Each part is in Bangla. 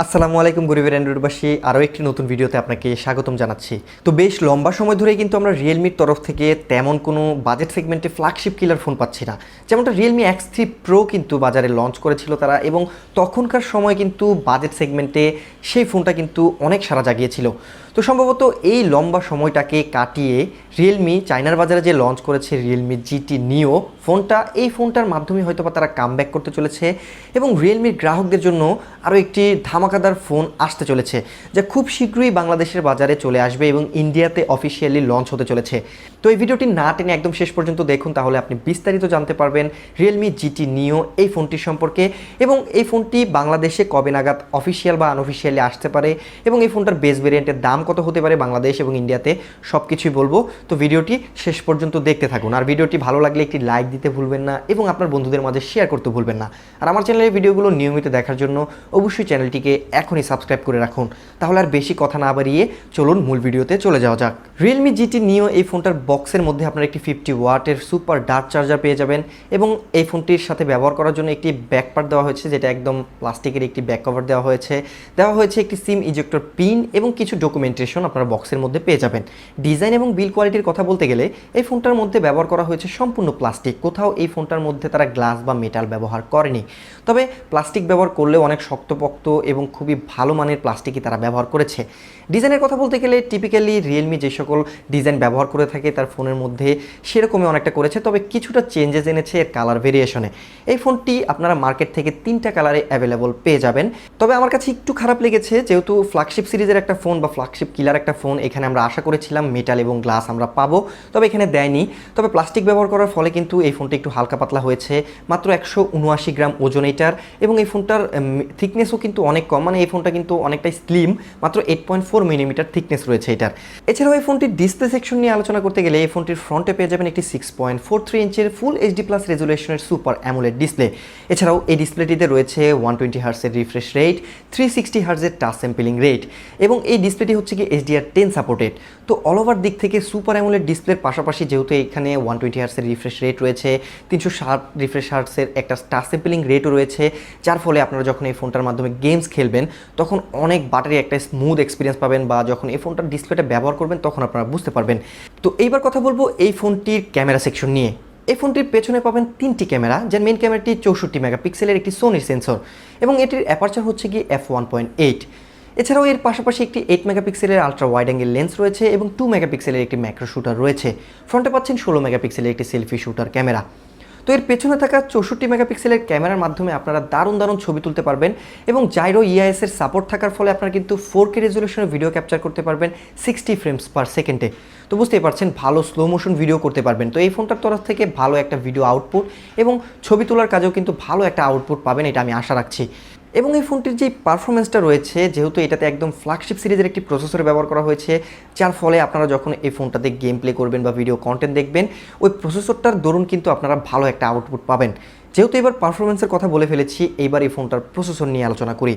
আসসালামু আলাইকুম গরিবের অ্যান্ড্রয়েডবাসী, আরও একটি নতুন ভিডিওতে আপনাকে স্বাগতম জানাচ্ছি। তো বেশ লম্বা সময় ধরেই কিন্তু আমরা রিয়েলমির তরফ থেকে তেমন কোনো বাজেট সেগমেন্টে ফ্ল্যাগশিপ কিলার ফোন পাচ্ছি না। যেমনটা রিয়েলমি X3 Pro কিন্তু বাজারে লঞ্চ করেছিল তারা, এবং তখনকার সময় কিন্তু বাজেট সেগমেন্টে সেই ফোনটা কিন্তু অনেক সাড়া জাগিয়েছিল। তো সম্ভবত এই লম্বা সময়টাকে কাটিয়ে রিয়েলমি চায়নার বাজারে যে লঞ্চ করেছে রিয়েলমি GT Neo ফোনটা, এই ফোনটার মাধ্যমে হয়তো বা তারা কামব্যাক করতে চলেছে এবং রিয়েলমির গ্রাহকদের জন্য আরও একটি ধামাকাদার ফোন আসতে চলেছে, যা খুব শীঘ্রই বাংলাদেশের বাজারে চলে আসবে এবং ইন্ডিয়াতে অফিসিয়ালি লঞ্চ হতে চলেছে। তো এই ভিডিওটি না টেনে একদম শেষ পর্যন্ত দেখুন, তাহলে আপনি বিস্তারিত জানতে পারবেন রিয়েলমি GT Neo এই ফোনটির সম্পর্কে, এবং এই ফোনটি বাংলাদেশে কবে নাগাদ অফিসিয়াল বা আনঅফিসিয়ালি আসতে পারে, এবং এই ফোনটার বেস ভেরিয়েন্টের দাম কত হতে পারে বাংলাদেশ এবং ইন্ডিয়াতে, সব কিছুই বলবো। তো ভিডিওটি শেষ পর্যন্ত দেখতে থাকুন, আর ভিডিওটি ভালো লাগলে একটি লাইক দিতে ভুলবেন না এবং আপনার বন্ধুদের মাঝে শেয়ার করতে ভুলবেন না। আর আমার চ্যানেলের ভিডিওগুলো নিয়মিত দেখার জন্য অবশ্যই চ্যানেলটিকে এখনই সাবস্ক্রাইব করে রাখুন। তাহলে আর বেশি কথা না বাড়িয়ে চলুন মূল ভিডিওতে চলে যাওয়া যাক। রিয়েলমি GT Neo এই ফোনটার বক্সের মধ্যে আপনারা একটি 50 ওয়াটের সুপার ডার্ক চার্জার পেয়ে যাবেন, এবং এই ফোনটির সাথে ব্যবহার করার জন্য একটি ব্যাক পার্ট দেওয়া হয়েছে, যেটা একদম প্লাস্টিকের একটি ব্যাক কভার দেওয়া হয়েছে একটি সিম ইজেক্টর পিন এবং কিছু ডকুমেন্টেশন আপনারা বক্সের মধ্যে পেয়ে যাবেন। ডিজাইন এবং বিল কোয়ালিটির কথা বলতে গেলে এই ফোনটার মধ্যে ব্যবহার করা হয়েছে সম্পূর্ণ প্লাস্টিক। কোথাও এই ফোনটার মধ্যে তারা গ্লাস বা মেটাল ব্যবহার করেনি, তবে প্লাস্টিক ব্যবহার করলেও অনেক শক্তপোক্ত এবং খুবই ভালো মানের প্লাস্টিকই তারা ব্যবহার করেছে। ডিজাইনের কথা বলতে গেলে টিপিক্যালি রিয়েলমি যে সকল ডিজাইন ব্যবহার করে থাকে তার ফোনের মধ্যে সেরকমই অনেকটা করেছে, তবে কিছুটা চেঞ্জেস এনেছে এর কালার ভেরিয়েশনে। এই ফোনটি আপনারা মার্কেট থেকে 3টা কালারে অ্যাভেলেবল পেয়ে যাবেন। তবে আমার কাছে একটু খারাপ লেগেছে, যেহেতু ফ্ল্যাগশিপ সিরিজের একটা ফোন বা ফ্ল্যাগশিপ কিলার একটা ফোন, এখানে আমরা আশা করেছিলাম মেটাল এবং গ্লাস আমরা পাবো, তবে এখানে দেয়নি। তবে প্লাস্টিক ব্যবহার করার ফলে কিন্তু এই ফোনটা একটু হালকা পাতলা হয়েছে, মাত্র 179 গ্রাম ওজন এটার, এবং এই ফোনটার থিকনেসও কিন্তু অনেক কম, মানে এই ফোনটা কিন্তু অনেকটাই স্লিম, মাত্র 8.4 মিলিমিটার থিকনেস রয়েছে এটার। এছাড়াও এই ফোনটির ডিসপ্লে সেকশন নিয়ে আলোচনা করতে গেলে এই ফোনটির ফ্রন্টে পেয়ে যাবেন একটি 6.43 ইঞ্চের ফুল HD+ রেজুলেশনের সুপার অ্যামোলেড ডিসপ্লে। এছাড়াও এই ডিসপ্লেটিতে রয়েছে 120 হার্টসের রিফ্রেশ রেট, 360 হার্টসের টাচ স্যাম্পলিং রেট, এবং এই ডিসপ্লেটি হচ্ছে কি HDR10 সাপোর্টেড। তো অল ওভার দিক থেকে সুপার অ্যামোলেড ডিসপ্লের পাশাপাশি যেহেতু এখানে 120 হার্টসের রিফ্রেশ রেট রয়েছে, 360 রিফ্রেশ হার্টসের একটা টাচ স্যাম্পলিং রেটও রয়েছে, যার ফলে আপনারা যখন এই ফোনটার মাধ্যমে গেমস খেলবেন তখন অনেক বাটারি একটা স্মুথ এক্সপিরিয়েন্স পাবেন, বা যখন এই ফোনটার ডিসপ্লেটা ব্যবহার করবেন তখন আপনারা বুঝতে পারবেন। তো এইবার কথা বলবো এই ফোনটির ক্যামেরা সেকশন নিয়ে। এই ফোনটির পেছনে পাবেন 3টি ক্যামেরা, যার মেইন ক্যামেরাটি 64 মেগাপিক্সেলের একটি সোনির সেন্সর, এবং এটির অ্যাপারচার হচ্ছে কি f1.8। এছাড়াও এর পাশাপাশি একটি 8 মেগাপিক্সেলের আলট্রা ওয়াইড অ্যাঙ্গেল লেন্স রয়েছে এবং 2 মেগাপিক্সেলের একটি ম্যাক্রো শুটার রয়েছে। ফ্রন্টে পাচ্ছেন 16 মেগাপিক্সেলের একটি সেলফি শুটার ক্যামেরা। তো এর পেছনে থাকা 64 মেগাপিক্সেলের ক্যামেরার মাধ্যমে আপনারা দারুণ ছবি তুলতে পারবেন, এবং জাইরো EIS এর সাপোর্ট থাকার ফলে আপনারা কিন্তু 4K রেজলিউশনে ভিডিও ক্যাপচার করতে পারবেন 60 ফ্রেমস পার সেকেন্ডে। তো বুঝতেই পারছেন, ভালো স্লো মোশন ভিডিও করতে পারবেন। তো এই ফোনটার তরফ থেকে ভালো একটা ভিডিও আউটপুট এবং ছবি তোলার কাজেও কিন্তু ভালো একটা আউটপুট পাবেন, এটা আমি আশা রাখছি। এবং এই ফোনটির যে পারফরমেন্সটা রয়েছে, যেহেতু এটাতে একদম ফ্ল্যাগশিপ সিরিজের একটি প্রসেসর ব্যবহার করা হয়েছে, যার ফলে আপনারা যখন এই ফোনটাতে গেম প্লে করবেন বা ভিডিও কন্টেন্ট দেখবেন, ওই প্রসেসরটার দরুন কিন্তু আপনারা ভালো একটা আউটপুট পাবেন। যেহেতু এবার পারফরমেন্সের কথা বলে ফেলেছি, এইবার এই ফোনটার প্রসেসর নিয়ে আলোচনা করি।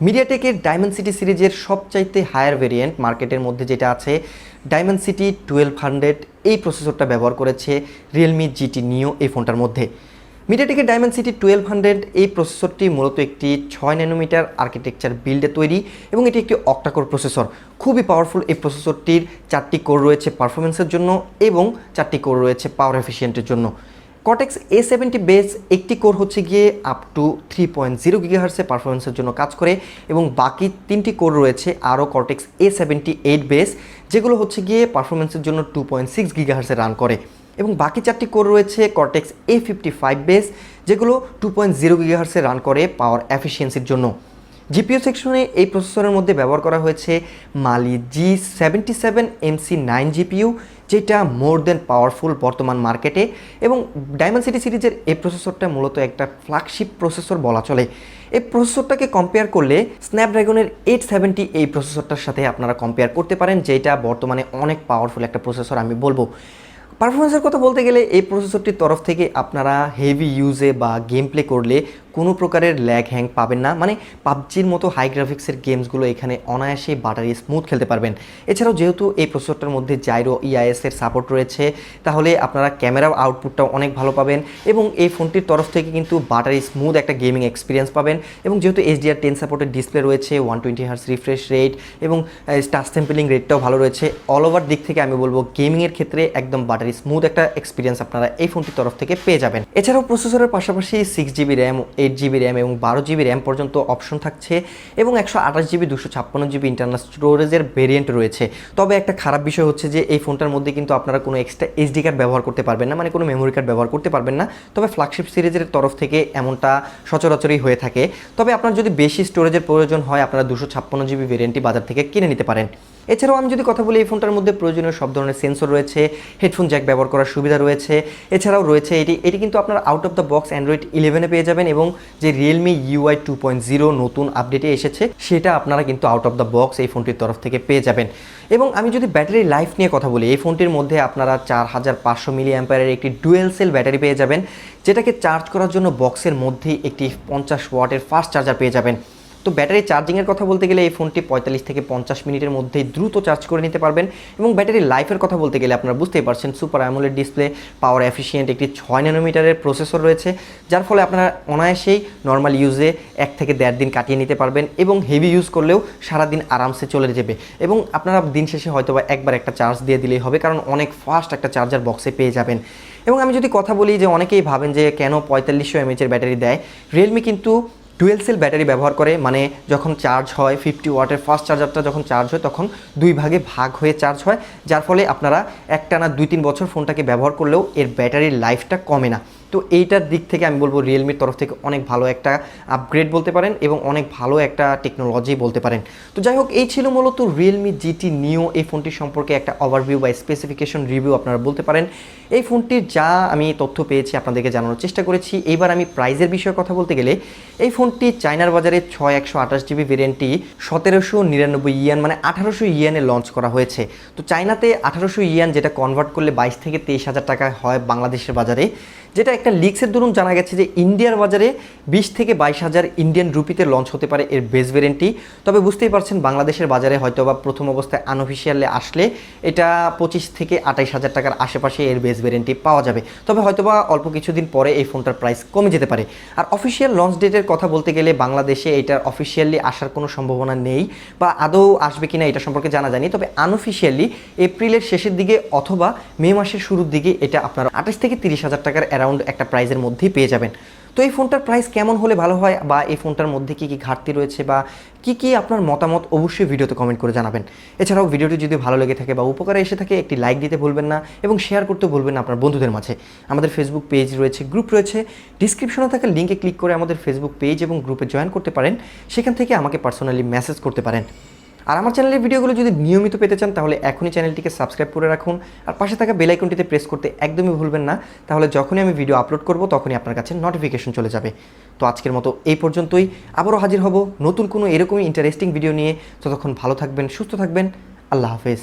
মিডিয়াটেকের ডাইমেনসিটি সিরিজের সবচাইতে হায়ার ভেরিয়েন্ট মার্কেটের মধ্যে যেটা আছে, ডাইমেনসিটি 1200, এই প্রসেসরটা ব্যবহার করেছে রিয়েলমি GT Neo এই ফোনটার মধ্যে। মিডিয়াটেকের ডাইমেনসিটি 1200 এই প্রসেসরটি মূলত একটি 6 ন্যানোমিটার আর্কিটেকচার বিল্ডে তৈরি, এবং এটি একটি Octa-Core প্রসেসর। খুবই পাওয়ারফুল এই প্রসেসরটির 4টি কোর রয়েছে পারফরমেন্সের জন্য এবং 4টি কোর রয়েছে পাওয়ার এফিসিয়েন্টের জন্য। Cortex A70 বেস একটি কোর হচ্ছে গিয়ে আপ টু 3.0 গিগাহার্টসে পারফরমেন্সের জন্য কাজ করে, এবং বাকি 3টি কোর রয়েছে আরও Cortex A78 বেস, যেগুলো হচ্ছে গিয়ে পারফরমেন্সের জন্য 2.6 গিগাহার্টসে রান করে, এবং বাকি 4টি কোর রয়েছে Cortex A55 বেস, যেগুলো 2.0 গিগাহার্টসে রান করে পাওয়ার এফিসিয়েন্সির জন্য। জিপিইউ সেকশনে এই প্রসেসরের মধ্যে ব্যবহার করা হয়েছে মালি G77MC9 জিপিইউ, যেটা মোর দেন পাওয়ারফুল বর্তমান মার্কেটে, এবং ডাইমেনসিটি সিরিজের এই প্রসেসরটা মূলত একটা ফ্ল্যাগশিপ প্রসেসর বলা চলে। এই প্রসেসরটাকে কম্পেয়ার করলে স্ন্যাপড্রাগনের 870 এই প্রসেসরটার সাথে আপনারা কম্পেয়ার করতে পারেন, যেটা বর্তমানে অনেক পাওয়ারফুল একটা প্রসেসর আমি বলবো। পারফরমেন্সের কথা বলতে গেলে এই প্রসেসরটির তরফ থেকে আপনারা হেভি ইউজে বা গেম প্লে করলে কোনো প্রকারের ল্যাগ হ্যাং পাবেন না, মানে পাবজির মতো হাই গ্রাফিক্সের গেমসগুলো এখানে অনায়াসে বাটারি স্মুথ খেলতে পারবেন। এছাড়াও যেহেতু এই প্রসেসরটার মধ্যে জাইরো ইআইএসের সাপোর্ট রয়েছে, তাহলে আপনারা ক্যামেরা আউটপুটটাও অনেক ভালো পাবেন এবং এই ফোনটির তরফ থেকে কিন্তু বাটারি স্মুথ একটা গেমিং এক্সপিরিয়েন্স পাবেন। এবং যেহেতু HDR10 সাপোর্টের ডিসপ্লে রয়েছে, 120 হার্টজ রিফ্রেশ রেট এবং টাচ স্যাম্পলিং রেটটাও ভালো রয়েছে, অল ওভার দিক থেকে আমি বলবো গেমিংয়ের ক্ষেত্রে একদম বাটারি স্মুথ একটা এক্সপিরিয়েন্স আপনারা এই ফোনটির তরফ থেকে পেয়ে যাবেন। এছাড়াও প্রসেসরের পাশাপাশি 6GB র্যাম, 8GB র্যাম এবং 12GB র্যাম পর্যন্ত অপশন থাকছে এবং 128GB 256GB ইন্টারনাল স্টোরেজের ভেরিয়েন্ট রয়েছে। তবে একটা খারাপ বিষয় হচ্ছে যে এই ফোনটার মধ্যে কিন্তু আপনারা কোনো এক্সট্রা SD কার্ড ব্যবহার করতে পারবেন না, মানে কোনো মেমোরি কার্ড ব্যবহার করতে পারবেন না। তবে ফ্ল্যাগশিপ সিরিজের তরফ থেকে এমনটা সচরাচরই হয়ে থাকে। তবে আপনার যদি বেশি স্টোরেজের প্রয়োজন হয় আপনারা 256GB ভেরিয়েন্টটি বাজার থেকে কিনে নিতে পারেন। এছাড়াও আমি যদি কথা বলি, এই ফোনটার মধ্যে প্রয়োজনীয় সব ধরনের সেন্সর রয়েছে, হেডফোন জ্যাক ব্যবহার করার সুবিধা রয়েছে। এছাড়াও রয়েছে এটি কিন্তু আপনারা out of the box Android 11-এ পেয়ে যাবেন এবং যে Realme UI 2.0 নতুন আপডেটে এসেছে সেটা আপনারা কিন্তু আউট অফ দ্য বক্স এই ফোনটির তরফ থেকে পেয়ে যাবেন। এবং আমি যদি ব্যাটারি লাইফ নিয়ে কথা বলি, এই ফোনটির মধ্যে আপনারা 4500 mAh একটি ডুয়েল সেল ব্যাটারি পেয়ে যাবেন, যেটাকে চার্জ করার জন্য বক্সের মধ্যেই একটি 50 ওয়াটের ফাস্ট চার্জার পেয়ে যাবেন। তো ব্যাটারি চার্জিংয়ের কথা বলতে গেলে এই ফোনটি 45 থেকে 50 মিনিটের মধ্যেই দ্রুত চার্জ করে নিতে পারবেন। এবং ব্যাটারি লাইফের কথা বলতে গেলে আপনারা বুঝতেই পারছেন, সুপার AMOLED ডিসপ্লে, পাওয়ার এফিশিয়েন্ট একটি 6 ন্যানোমিটারের প্রসেসর রয়েছে, যার ফলে আপনারা অনায়াসেই নর্মাল ইউজে 1 থেকে 1.5 দিন কাটিয়ে নিতে পারবেন এবং হেভি ইউজ করলেও সারাদিন আরামসে চলে যাবে। এবং আপনারা দিন শেষে হয়তো বা একবার একটা চার্জ দিয়ে দিলেই হবে, কারণ অনেক ফাস্ট একটা চার্জার বক্সে পেয়ে যাবেন। এবং আমি যদি কথা বলি যে অনেকেই ভাবেন যে কেন 4500 mAh ব্যাটারি দেয়, রিয়েলমি কিন্তু ডুয়েল সেল ব্যাটারি ব্যবহার করে, মানে যখন চার্জ হয় 50 ওয়াটের ফাস্ট চার্জারটা যখন চার্জ হয় তখন 2 ভাগে ভাগ হয়ে চার্জ হয়, যার ফলে আপনারা একটানা 2-3 বছর ফোনটাকে ব্যবহার করলেও এর ব্যাটারির লাইফটা কমে না। তো এইটার দিক থেকে আমি বলবো রিয়েলমির তরফ থেকে অনেক ভালো একটা আপগ্রেড বলতে পারেন এবং অনেক ভালো একটা টেকনোলজি বলতে পারেন। তো যাই হোক, এই ছিল মূলত রিয়েলমি GT Neo এই ফোনটির সম্পর্কে একটা ওভারভিউ বা স্পেসিফিকেশন রিভিউ আপনারা বলতে পারেন। এই ফোনটির যা আমি তথ্য পেয়েছি আপনাদেরকে জানানোর চেষ্টা করেছি। এইবার আমি প্রাইজের বিষয়ে কথা বলতে গেলে, এই ফোনটি চায়নার বাজারে 128GB ভেরিয়েন্টটি 1799 ইয়েন মানে 1800 ইয়েনে লঞ্চ করা হয়েছে। তো চায়নাতে 1800 ইয়েন যেটা কনভার্ট করলে 22 থেকে 23,000 টাকা হয় বাংলাদেশের বাজারে, যেটা একটা লিক্সের দরুন জানা গেছে যে ইন্ডিয়ার বাজারে 20 থেকে 22,000 ইন্ডিয়ান রুপিতে লঞ্চ হতে পারে এর বেস ভেরিয়েন্টটি। তবে বুঝতেই পারছেন বাংলাদেশের বাজারে হয়তোবা প্রথম অবস্থায় আনঅফিশিয়ালে আসলে এটা 25 থেকে 28,000 টাকার আশেপাশে এর বেস ভেরিয়েন্টটি পাওয়া যাবে। তবে হয়তোবা অল্প কিছুদিন পরে এই ফোনটার প্রাইস কমে যেতে পারে। আর অফিশিয়াল লঞ্চ ডেটের কথা বলতে গেলে বাংলাদেশে এটার অফিশিয়ালি আসার কোনো সম্ভাবনা নেই, বা আদৌ আসবে কিনা এটা সম্পর্কে জানা যায়নি। তবে আনঅফিশিয়ালি এপ্রিলের শেষের দিকে অথবা মে মাসের শুরুর দিকে এটা আপনারা 28 থেকে 30,000 টাকার অ্যারাউন্ড একটা প্রাইসের মধ্যেই পেয়ে যাবেন। তো এই ফোনটার প্রাইস কেমন হলে ভালো হয়, বা এই ফোনটার মধ্যে কী কী ঘাটতি রয়েছে, বা কী আপনার মতামত অবশ্যই ভিডিওতে কমেন্ট করে জানাবেন। এছাড়াও ভিডিওটি যদি ভালো লেগে থাকে বা উপকারে এসে থাকে একটি লাইক দিতে ভুলবেন না এবং শেয়ার করতে ভুলবেন না আপনার বন্ধুদের মাঝে। আমাদের ফেসবুক পেজ রয়েছে, গ্রুপ রয়েছে, ডিসক্রিপশনে থাকা লিঙ্কে ক্লিক করে আমাদের ফেসবুক পেজ এবং গ্রুপে জয়েন করতে পারেন। সেখান থেকে আমাকে পার্সোনালি মেসেজ করতে পারেন। আর আমার চ্যানেলের ভিডিওগুলো যদি নিয়মিত পেতে চান তাহলে এখনই চ্যানেলটিকে সাবস্ক্রাইব করে রাখুন আর পাশে থাকা বেল আইকনটিতে প্রেস করতে একদমই ভুলবেন না, তাহলে যখনই আমি ভিডিও আপলোড করব তখনই আপনার কাছে নোটিফিকেশন চলে যাবে। তো আজকের মতো এই পর্যন্তই, আবারও হাজির হব নতুন কোনো এরকমই ইন্টারেস্টিং ভিডিও নিয়ে। ততক্ষণ ভালো থাকবেন, সুস্থ থাকবেন, আল্লাহ হাফেজ।